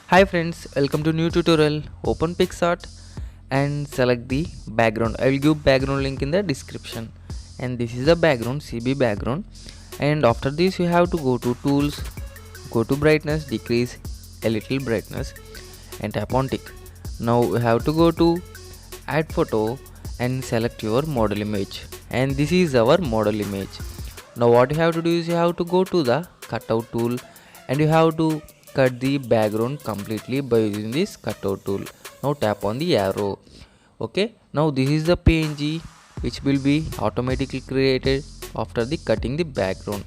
Hi friends, welcome to new tutorial. Open Picsart and select the background. I will give background link in the description. And this is the background, CB background. And after this you have to go to tools, go to brightness, decrease a little brightness and tap on tick. Now you have to go to add photo and select your model image. And this is our model image. Now what you have to do is you have to go to the cutout tool and you have to cut the background completely by using this cutout tool. Now tap on the arrow. Okay, now this is the PNG which will be automatically created after the cutting the background.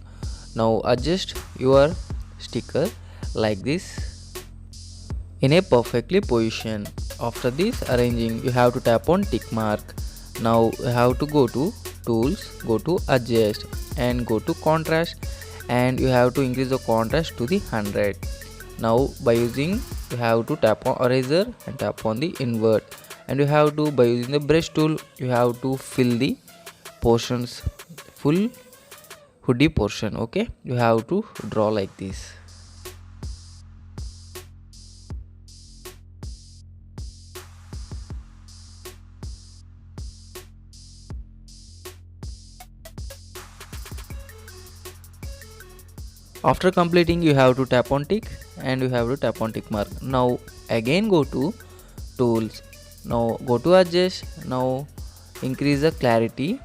Now adjust your sticker like this in a perfectly position. After this arranging, you have to tap on tick mark. Now you have to go to tools, go to adjust and go to contrast, and you have to increase the contrast to the 100. Now by using, you have to tap on eraser and tap on the invert, and you have to, by using the brush tool, you have to fill the portions, full hoodie portion. Okay, you have to draw like this. After completing, you have to tap on tick and you have to tap on tick mark. Now again go to tools. Now go to adjust. Now increase the clarity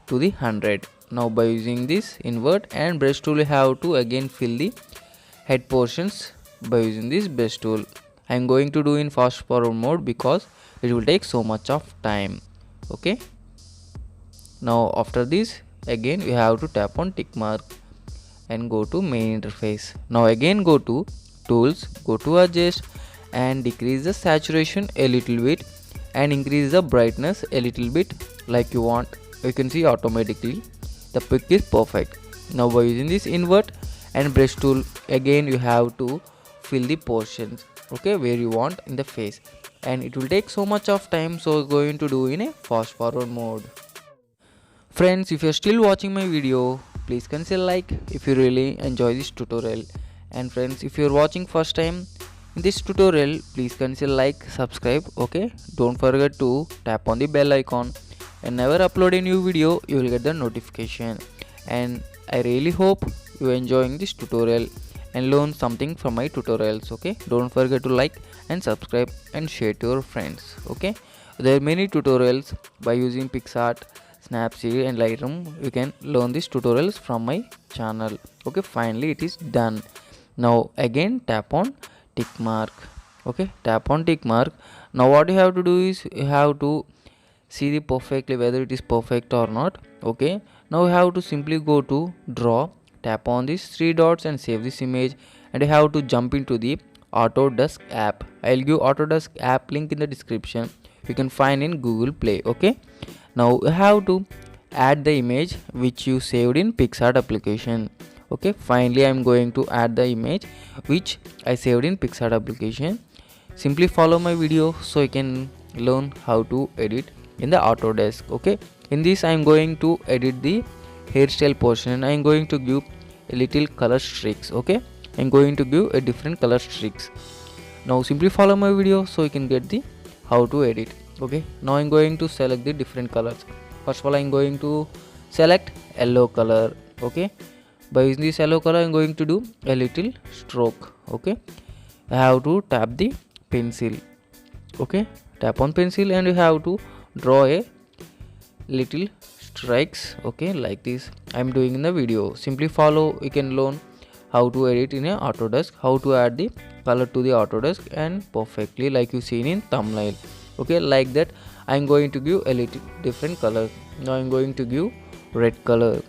to the 100. Now by using this invert and brush tool, you have to again fill the head portions by using this brush tool. I am going to do in fast forward mode because it will take so much of time. Okay. Now after this, again you have to tap on tick mark and go to main interface. Now again go to tools, go to adjust and decrease the saturation a little bit and increase the brightness a little bit like you want. You can see automatically the pic is perfect. Now by using this invert and brush tool, again you have to fill the portions, okay, where you want in the face, and it will take so much of time, so going to do in a fast forward mode. Friends, if you're still watching my video, please consider like if you really enjoy this tutorial. And friends, if you're watching first time in this tutorial, please consider like, subscribe. Okay, don't forget to tap on the bell icon, and never upload a new video, you will get the notification. And I really hope you enjoying this tutorial and learn something from my tutorials. Okay, don't forget to like and subscribe and share to your friends. Okay, there are many tutorials by using Picsart, Snapseed and Lightroom. You can learn these tutorials from my channel. Okay, finally it is done. Now again tap on tick mark. Okay, tap on tick mark. Now what you have to do is you have to see the perfectly whether it is perfect or not. Okay, now you have to simply go to draw, tap on these three dots and save this image, and you have to jump into the Autodesk app. I'll give Autodesk app link in the description. You can find in Google Play. Okay, now you have to add the image which you saved in Picsart application. Okay, finally I'm going to add the image which I saved in Picsart application. Simply follow my video so you can learn how to edit in the Autodesk. Okay, in this I'm going to edit the hairstyle portion and I'm going to give a little color streaks. Okay, I'm going to give a different color streaks. Now simply follow my video so you can get the how to edit. Okay, now I'm going to select the different colors. First of all, I'm going to select yellow color. Okay, by using this yellow color, I'm going to do a little stroke. Okay, I have to tap the pencil. Okay, tap on pencil and you have to draw a little strikes. Okay, like this I'm doing in the video. Simply follow, you can learn how to edit in a Autodesk, how to add the color to the Autodesk and perfectly like you seen in thumbnail. Okay, like that I'm going to give a little different color. Now I'm going to give red color.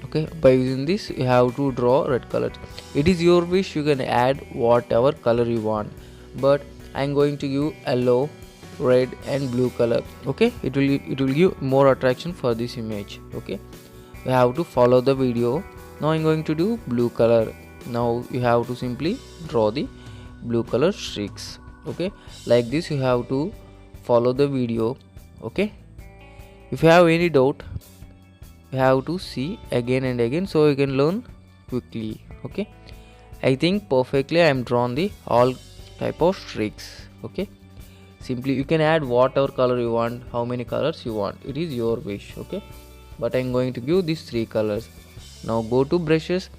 Okay, by using this you have to draw red color. It is your wish, you can add whatever color you want, but I'm going to give yellow, red and blue color. Okay, it will give more attraction for this image. Okay, you have to follow the video. Now I'm going to do blue color. Now you have to simply draw the blue color streaks. Okay, like this you have to follow the video. Okay, if you have any doubt, you have to see again and again so you can learn quickly. Okay, I think perfectly I am drawn the all type of streaks. Okay, simply you can add whatever color you want, how many colors you want, it is your wish. Okay, but I'm going to give these 3 colors. Now go to brushes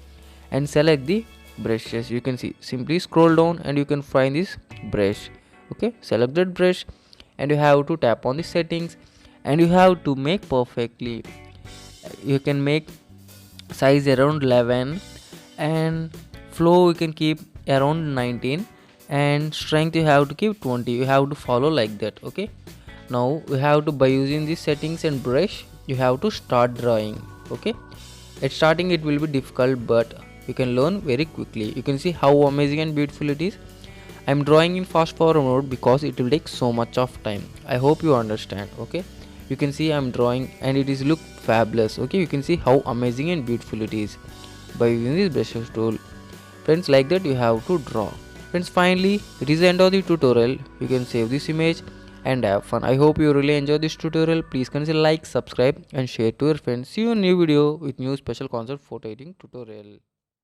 and select the brushes. You can see, simply scroll down and you can find this brush. Okay, select that brush and you have to tap on the settings and you have to make perfectly. You can make size around 11 and flow you can keep around 19 and strength you have to keep 20. You have to follow like that. Okay, now you have to, by using these settings and brush, you have to start drawing. Okay, at starting it will be difficult but you can learn very quickly. You can see how amazing and beautiful it is. I'm drawing in fast forward mode because it will take so much of time. I hope you understand. Okay, you can see I'm drawing and it is look fabulous. Okay, you can see how amazing and beautiful it is by using this brushes tool. Friends, like that you have to draw. Friends, finally it is the end of the tutorial. You can save this image and have fun. I hope you really enjoy this tutorial. Please consider like, subscribe and share to your friends. See you in new video with new special concept photo editing tutorial.